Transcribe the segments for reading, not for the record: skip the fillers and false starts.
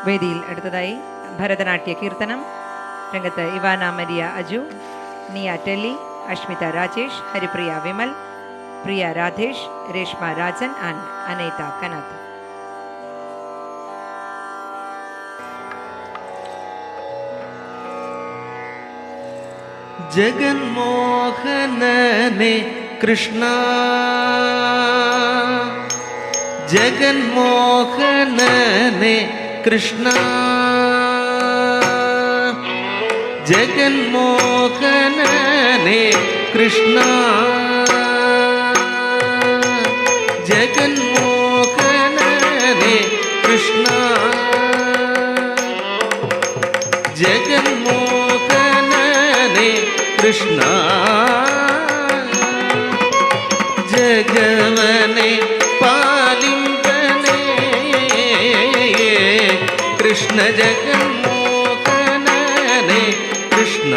വേദിയിൽ അടുത്തതായി ഭരതനാട്യ കീർത്തനം. രംഗത്ത് ഇവാന മരിയ അജു, നിയ ടെല്ലി, അഷ്മിത രാജേഷ്, ഹരിപ്രിയ വിമൽ, പ്രിയ രാധേഷ്, രേഷ്മ രാജൻ ആൻഡ് അനേത കനത്. ജഗന്മോഹനനെ കൃഷ്ണ, ജഗന്മോഹനനെ കൃഷ്ണ, ജഗന്മോഹനനെ കൃഷ്ണ, ജഗന്മോഹനനെ കൃഷ്ണ, ജഗന്മോഹനനെ കൃഷ്ണ, ജഗവനെ പാലിംബനെ കൃഷ്ണ, ജഗന്മോഹനനെ കൃഷ്ണ,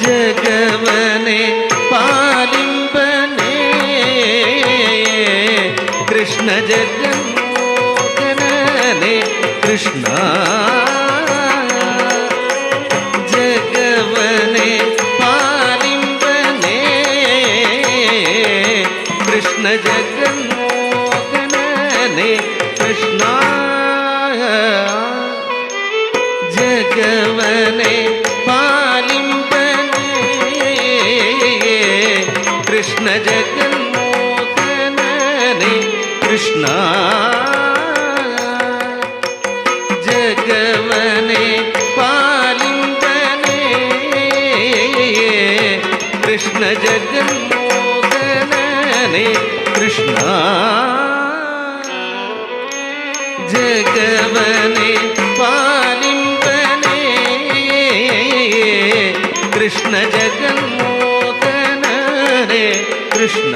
ജഗവനെ പാലിംബനെ കൃഷ്ണ, ജഗന്മോഹനനെ കൃഷ്ണ, ജഗവനെ പാലിംബനെ കൃഷ്ണ, ജഗന്മോഹനനെ കൃഷ്ണ, ജഗവനെ പാലിംബനെ കൃഷ്ണ, ജഗന്മോഹനനെ കൃഷ്ണ, ജഗവനെ പാലിംബനെ കൃഷ്ണ, ജഗന്മോഹനനെ കൃഷ്ണ, ജഗവനെ പാലിംബനെ കൃഷ്ണ, ജഗന്മോഹനനെ കൃഷ്ണ,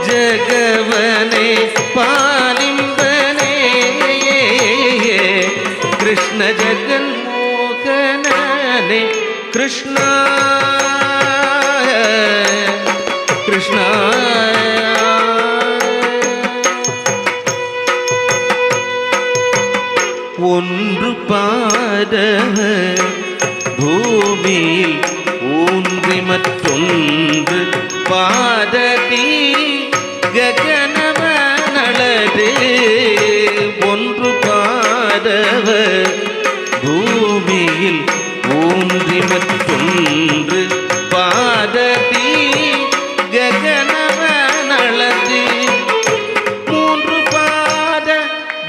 ജഗവനെ പാലിംബനെ കൃഷ്ണ, ജഗന്മോഹനനെ കൃഷ്ണ, കൃഷ്ണ. ஒன்று பாடவ பூமியில் ஊன்றி மற்றொன்று பாடதி ககனவனளது. ஒன்று பாடவ பூமியில் ஊன்றி மற்றொன்று பாடதி ககனவனளது. மூன்று பாத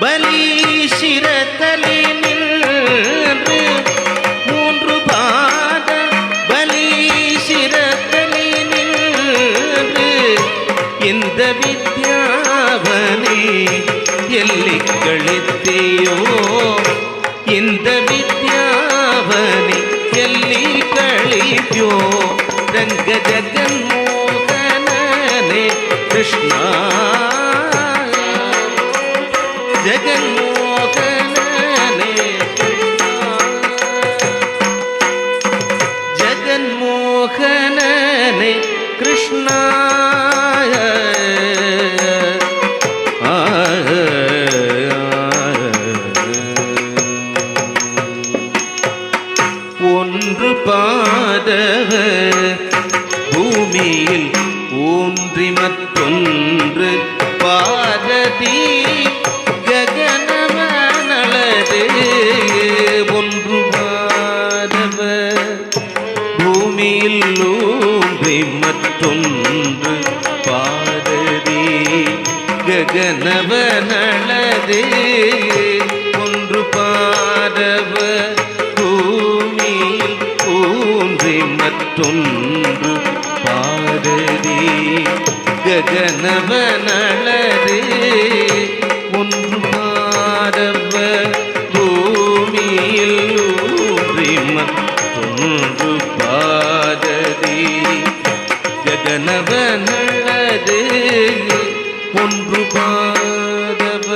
பலி சிரத்தலி நின்று, மூன்று பாத பலி சிரத்தலி நின்று, இந்த வித்யாவனை எல்லி கழித்தேயோ, இந்த வித்யாவனை எல்லி கழித்தோ ரங்க ஜகன்மோகனனே கிருஷ்ணா, ஜகன்மோகனனே கிருஷ்ணா, ஜகன்மோகனனே கிருஷ்ணா. ஒன்று பாதவ பூமியில் ஊன்றி மற்றொன்று பாததி ககனவனளது. ஒன்று பாதவ பூமியில் ஊன்றி மற்றொன்று பாததி ககனவனளது. ஒன்று பாதவ பூமியில் ஊன்றி மற்றொன்று பாததி ககனவனளது. ஒன்று பாதவ பூமியில் ஊன்றி மற்றொன்று பாததி ககனவனளது. ஒன்று பாதவ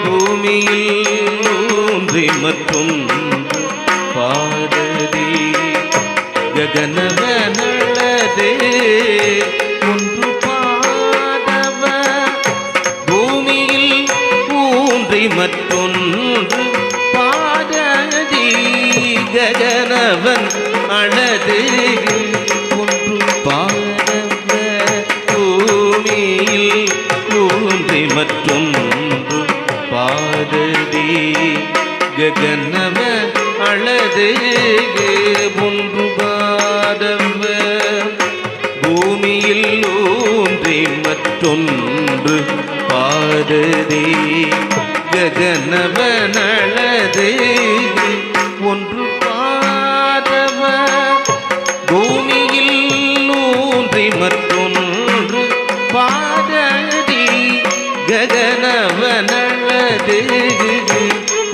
பூமியில் ஊன்றி மற்றொன்று பாததி ககனவனளது. ஒன்று பாதவ ககனவ அளது ஒன்று பாதவ பூமியில் ஊன்றி மற்றொன்று பாததே ககனவ நளது ஒன்று பாதவ பூமியில் ஊன்றி மற்றொன்று பாததி ககனவ நளது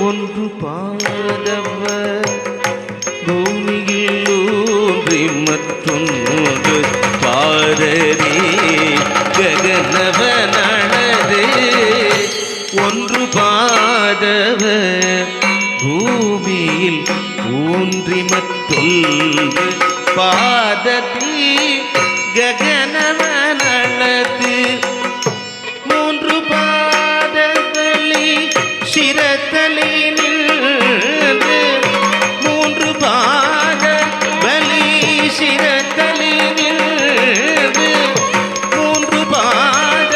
ஒன்று பாதவ பூமியில் ஊன்றி மற்றொன்று பாததி ககனவ நளது ஒன்று பாதவ பூமியில் ஊன்றி மற்றொன்று பாததி ககனவ நளது மூன்று பாதவலி சிரத்தலி நின்று மூன்று பாத பலி சிரத்தலி நின்று மூன்று பாத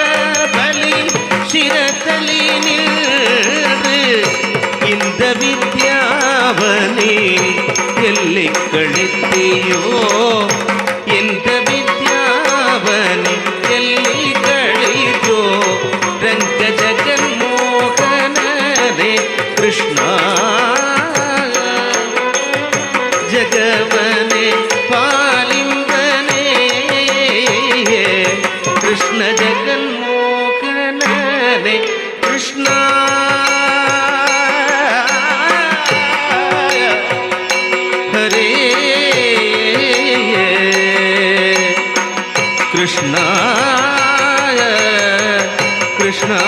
பலி சிரத்தலி நின்று இந்த வித்யாவனே எல்லை கழித்தியோ இந்த வித்யாவனே எல்லை கழித்தோ ரங்க ஜகன் மோகனே கிருஷ்ணா ஜகவனே பாலிம்பனே கிருஷ்ண ஜகன் மோகனே கிருஷ்ணா ஹரே கிருஷ்ணா கிருஷ்ணா